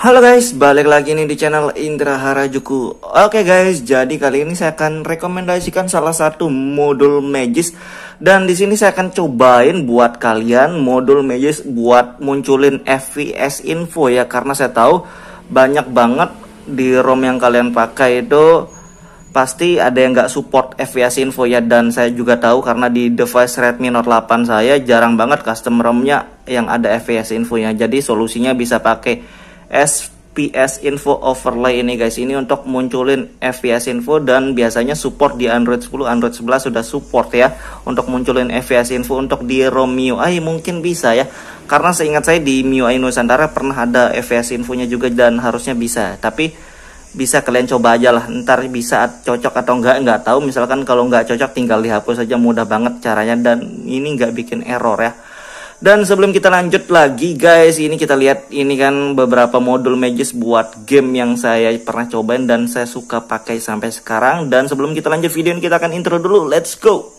Halo guys, balik lagi nih di channel Indra Harajuku. Oke guys, jadi kali ini saya akan rekomendasikan salah satu modul Magis, dan di sini saya akan cobain buat kalian modul Magis buat munculin FPS info ya, karena saya tahu banyak banget di ROM yang kalian pakai itu pasti ada yang nggak support FPS info ya, dan saya juga tahu karena di device Redmi Note 8 saya jarang banget custom ROM-nya yang ada FPS infonya. Jadi solusinya bisa pakai FPS info overlay ini guys, ini untuk munculin FPS info, dan biasanya support di Android 10, Android 11 sudah support ya untuk munculin FPS info. Untuk di ROM MIUI mungkin bisa ya, karena seingat saya di MIUI Nusantara pernah ada FPS infonya juga dan harusnya bisa, tapi bisa kalian coba aja lah, ntar bisa cocok atau nggak tahu. Misalkan kalau nggak cocok tinggal dihapus saja, mudah banget caranya, dan ini nggak bikin error ya. Dan sebelum kita lanjut lagi guys, ini kita lihat ini kan beberapa modul Magis buat game yang saya pernah cobain dan saya suka pakai sampai sekarang. Dan sebelum kita lanjut video ini, kita akan intro dulu, let's go.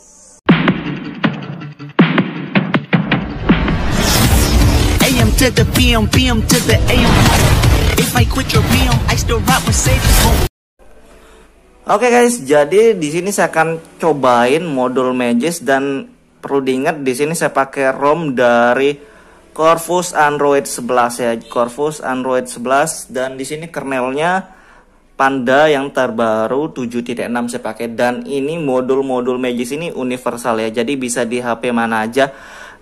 AM to the PM, PM to the AM. If I quit your PM, I still rock Mercedes. Oke guys, jadi di sini saya akan cobain modul Magis, dan perlu diingat di sini saya pakai ROM dari Corvus Android 11 ya, Corvus Android 11, dan di sini kernelnya Panda yang terbaru 7.6 saya pakai. Dan ini modul Magis ini universal ya, jadi bisa di HP mana aja.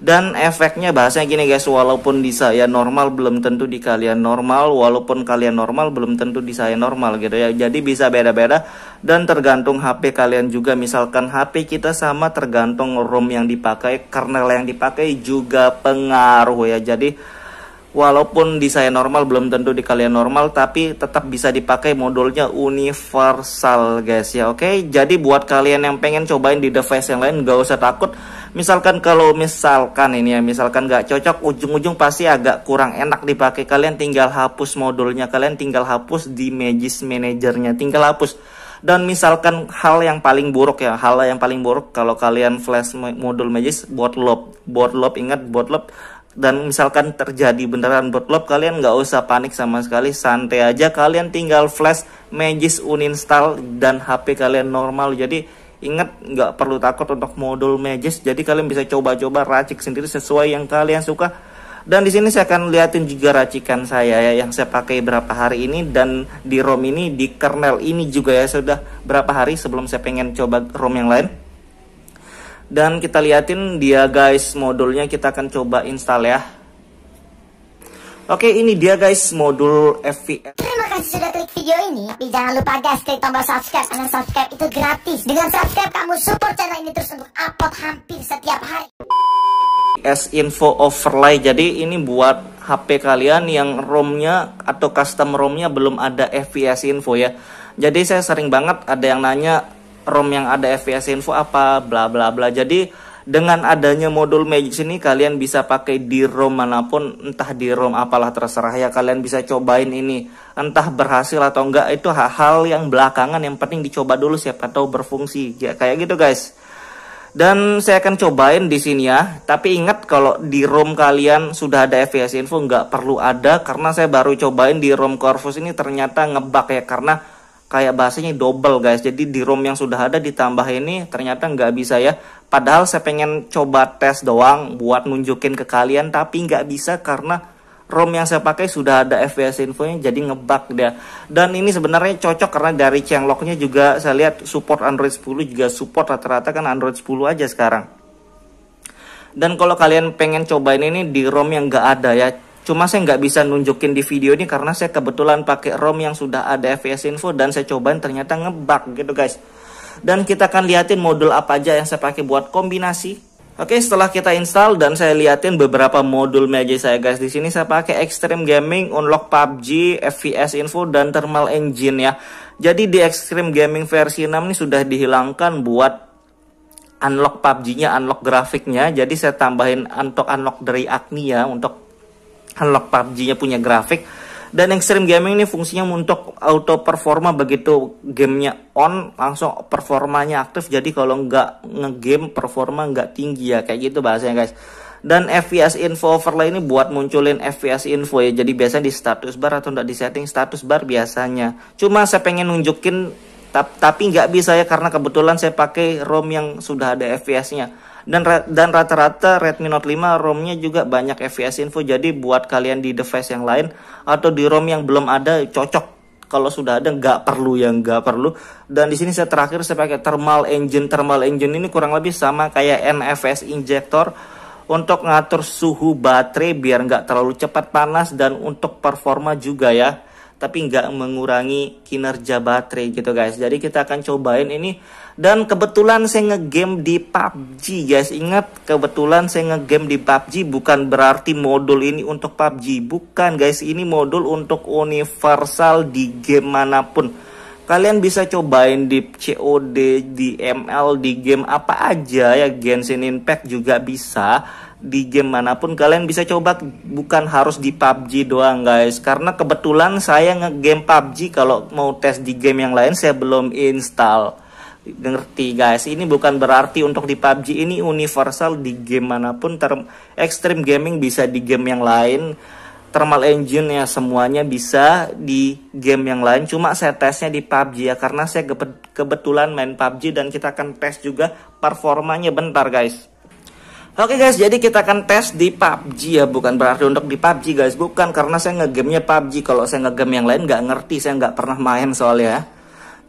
Dan efeknya bahasanya gini guys, walaupun di saya normal belum tentu di kalian normal, walaupun kalian normal belum tentu di saya normal gitu ya. Jadi bisa beda-beda dan tergantung HP kalian juga. Misalkan HP kita sama, tergantung ROM yang dipakai, kernel yang dipakai juga pengaruh ya. Jadi walaupun di saya normal belum tentu di kalian normal, tapi tetap bisa dipakai, modulnya universal guys ya. Oke, jadi buat kalian yang pengen cobain di device yang lain gak usah takut. Misalkan kalau misalkan ini ya, misalkan nggak cocok, ujung-ujung pasti agak kurang enak dipakai, kalian tinggal hapus modulnya, kalian tinggal hapus di Magis Manajernya, tinggal hapus. Dan misalkan hal yang paling buruk ya, hal yang paling buruk kalau kalian flash modul Magis bootloop, ingat bootloop. Dan misalkan terjadi beneran bootloop, kalian nggak usah panik sama sekali, santai aja, kalian tinggal flash Magis uninstall dan HP kalian normal. Jadi ingat, nggak perlu takut untuk modul Magis. Jadi kalian bisa coba-coba racik sendiri sesuai yang kalian suka. Dan di sini saya akan liatin juga racikan saya ya, yang saya pakai berapa hari ini, dan di ROM ini, di kernel ini juga ya, sudah berapa hari sebelum saya pengen coba ROM yang lain. Dan kita liatin dia guys, modulnya kita akan coba install ya. Oke, ini dia guys modul FPS. Terima kasih sudah klik video ini. Tapi jangan lupa guys, klik tombol subscribe, karena subscribe itu gratis. Dengan subscribe kamu support channel ini terus untuk upload hampir setiap hari. Info overlay, jadi ini buat HP kalian yang ROM-nya atau custom ROM-nya belum ada FPS info ya. Jadi saya sering banget ada yang nanya ROM yang ada FPS info apa bla bla bla. Jadi dengan adanya modul Magis ini, kalian bisa pakai di ROM manapun, entah di ROM apalah terserah ya, kalian bisa cobain ini. Entah berhasil atau enggak itu hal yang belakangan, yang penting dicoba dulu, siapa tahu berfungsi ya, kayak gitu guys. Dan saya akan cobain di sini ya. Tapi ingat, kalau di ROM kalian sudah ada FPS info nggak perlu ada, karena saya baru cobain di ROM Corvus ini ternyata ngebug ya, karena kayak bahasanya double guys. Jadi di ROM yang sudah ada ditambah ini ternyata nggak bisa ya. Padahal saya pengen coba tes doang buat nunjukin ke kalian, tapi nggak bisa karena ROM yang saya pakai sudah ada FPS infonya, jadi ngebug dia. Dan ini sebenarnya cocok karena dari changelognya juga saya lihat support Android 10 juga support, rata-rata kan Android 10 aja sekarang. Dan kalau kalian pengen cobain ini di ROM yang nggak ada ya, cuma saya nggak bisa nunjukin di video ini karena saya kebetulan pakai ROM yang sudah ada FPS info, dan saya cobain ternyata ngebug gitu guys. Dan kita akan liatin modul apa aja yang saya pakai buat kombinasi. Oke, setelah kita install dan saya liatin beberapa modul Magis saya guys, di sini saya pakai Extreme Gaming, Unlock PUBG, FPS info, dan Thermal Engine ya. Jadi di Extreme Gaming versi 6 ini sudah dihilangkan buat unlock PUBG-nya, unlock grafiknya. Jadi saya tambahin untuk unlock dari Agni ya, untuk unlock PUBG-nya punya grafik. Dan Extreme Gaming ini fungsinya untuk auto performa, begitu gamenya on langsung performanya aktif. Jadi kalau nggak ngegame performa nggak tinggi ya, kayak gitu bahasanya guys. Dan FPS info overlay ini buat munculin FPS info ya. Jadi biasa di status bar atau enggak di setting status bar biasanya. Cuma saya pengen nunjukin tapi nggak bisa ya karena kebetulan saya pakai ROM yang sudah ada FPS-nya. Dan rata-rata Redmi Note 5 ROM-nya juga banyak FPS info. Jadi buat kalian di device yang lain atau di ROM yang belum ada cocok. Kalau sudah ada nggak perlu ya, nggak perlu. Dan di sini saya terakhir saya pakai thermal engine. Thermal engine ini kurang lebih sama kayak NFS injector untuk ngatur suhu baterai biar nggak terlalu cepat panas dan untuk performa juga ya. Tapi nggak mengurangi kinerja baterai gitu guys. Jadi kita akan cobain ini. Dan kebetulan saya ngegame di PUBG guys. Ingat, kebetulan saya ngegame di PUBG bukan berarti modul ini untuk PUBG. Bukan guys, ini modul untuk universal di game manapun. Kalian bisa cobain di COD, di ML, di game apa aja ya. Genshin Impact juga bisa. Di game manapun kalian bisa coba, bukan harus di PUBG doang guys. Karena kebetulan saya ngegame PUBG, kalau mau tes di game yang lain saya belum install. Ngerti guys, ini bukan berarti untuk di PUBG, ini universal di game manapun. Extreme gaming bisa di game yang lain, thermal engine ya semuanya bisa di game yang lain. Cuma saya tesnya di PUBG ya, karena saya kebetulan main PUBG dan kita akan tes juga performanya bentar guys. Oke guys, jadi kita akan tes di PUBG ya, bukan berarti untuk di PUBG guys, bukan, karena saya ngegamenya PUBG. Kalau saya ngegame yang lain nggak ngerti, saya nggak pernah main soalnya ya.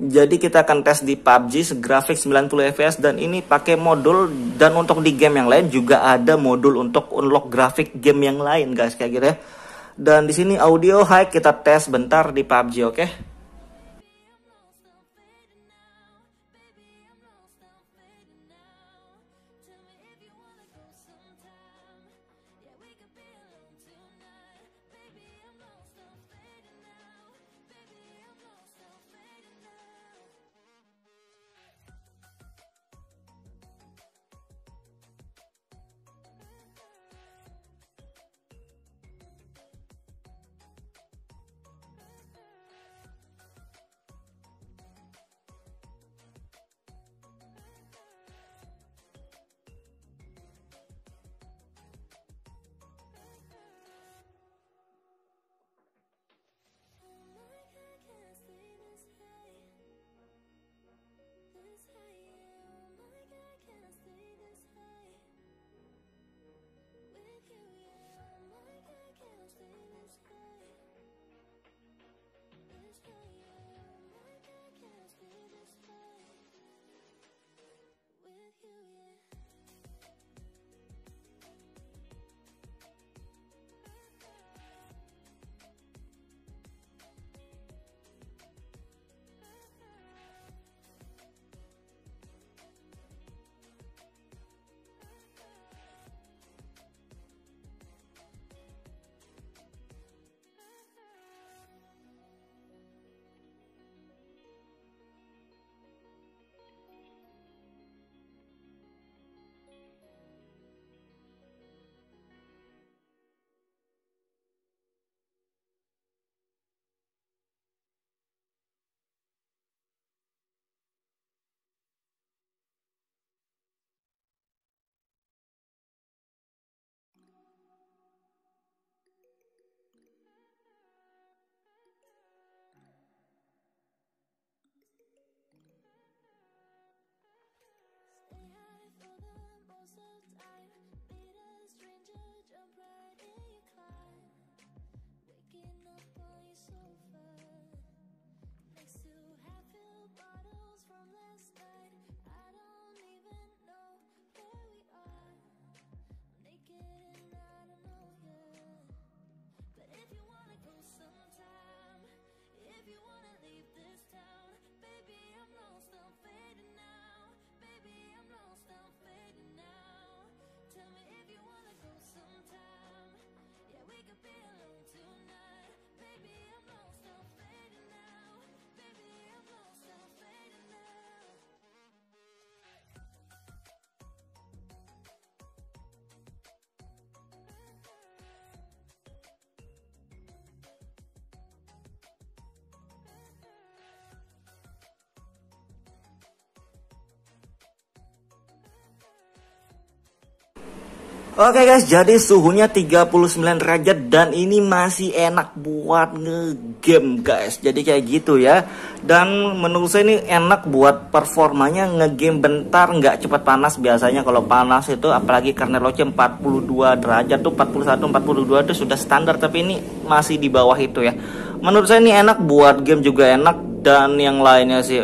Jadi kita akan tes di PUBG segrafik 90 fps dan ini pakai modul. Dan untuk di game yang lain juga ada modul untuk unlock grafik game yang lain guys, kayak gitu ya. Dan di sini audio high, kita tes bentar di PUBG, oke? Oke guys, jadi suhunya 39 derajat dan ini masih enak buat ngegame guys. Jadi kayak gitu ya. Dan menurut saya ini enak buat performanya ngegame bentar, nggak cepat panas. Biasanya kalau panas itu apalagi karena loce 42 derajat tuh 41 42 itu sudah standar, tapi ini masih di bawah itu ya. Menurut saya ini enak buat game juga enak, dan yang lainnya sih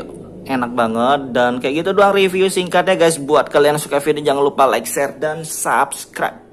enak banget. Dan kayak gitu doang review singkatnya guys. Buat kalian yang suka video jangan lupa like, share, dan subscribe.